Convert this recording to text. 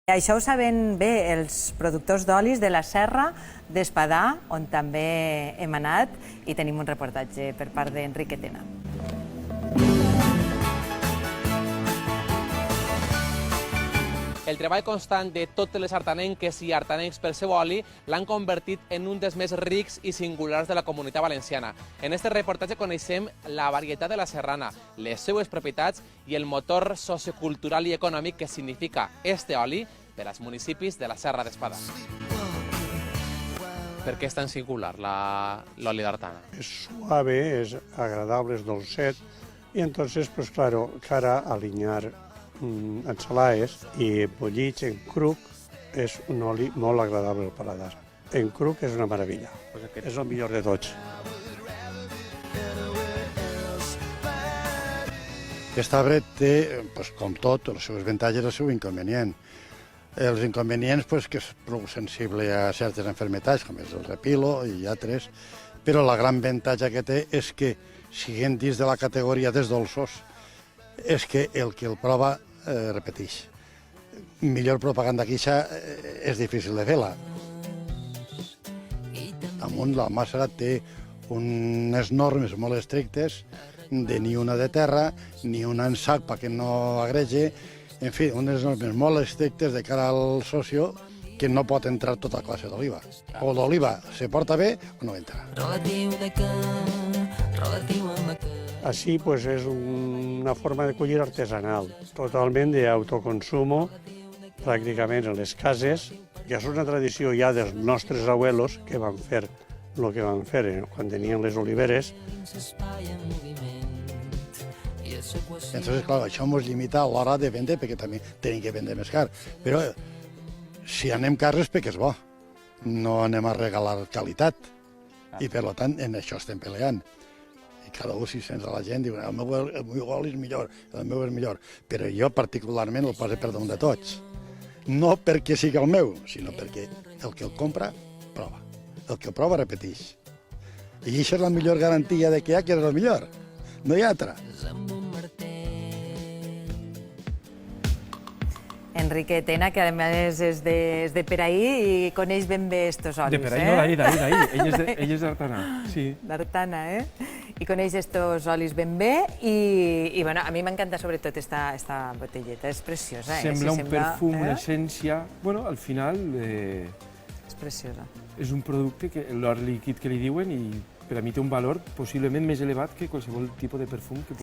Això ho saben bé els productors d'olis de la Serra d'Espadà, on també hem anat, i tenim un reportatge per part d'Enrique Tena. El treball constant de totes les artanenques i artanencs pel seu oli l'han convertit en un dels més rics i singulars de la comunitat valenciana. En aquest reportatge coneixem la varietat de la serrana, les seues propietats i el motor sociocultural i econòmic que significa este oli per als municipis de la Serra d'Espadà. Per què és tan singular l'oli d'artana? Es suave, es agradable, es dolcet, y entonces, pues claro, cara a alinear ensalaes i bullits en cruc és un oli molt agradable al paladar. En cruc és una meravella, és el millor de tots. Aquest arbre té, com tot, els seus avantatges i el seu inconvenient. Els inconvenients, que és prou sensible a certes malalties, com és el repilo i altres, però la gran avantatge que té és que, siguent dins de la categoria dels dolços, és que el que el prova repeteix. Millor propaganda que això és difícil de fer-la. Damunt la massa té unes normes molt estrictes, de ni una de terra, ni una en sac perquè no agrege, en fi, unes normes molt estrictes de cara al socio que no pot entrar tota classe d'oliva. O l'oliva se porta bé o no entra. Així pues, és una forma de collir artesanal, totalment d'autoconsumo, pràcticament en les cases, que és una tradició ja dels nostres abuelos que van fer el que van fer quan tenien les oliveres. Entonces, claro, això ens limita a l'hora de vendre, perquè també tenim que vendre més car. Però si anem cars és perquè és bo, no anem a regalar qualitat. I per tant, en això estem peleant. I cada un, si sents a la gent, diu el meu oli és millor, el meu és millor. Però jo particularment el poso per damunt de tots. No perquè sigui el meu, sinó perquè el que el compra, prova. El que el prova, repeteix. I això és la millor garantia de que és el millor. No hi ha altra. Enrique Tena, que a més és de per ahí i coneix ben bé estos olis. De per ahí, no, d'ahí. Ell és d'Artana, sí. D'Artana, I coneix estos olis ben bé i bueno, a mi m'encanta sobretot esta botelleta, és preciosa. Sembla un perfum, una essència. Bueno, al final és preciosa. És un producte, l'or líquid que li diuen, i per a mi té un valor possiblement més elevat que qualsevol tipus de perfum que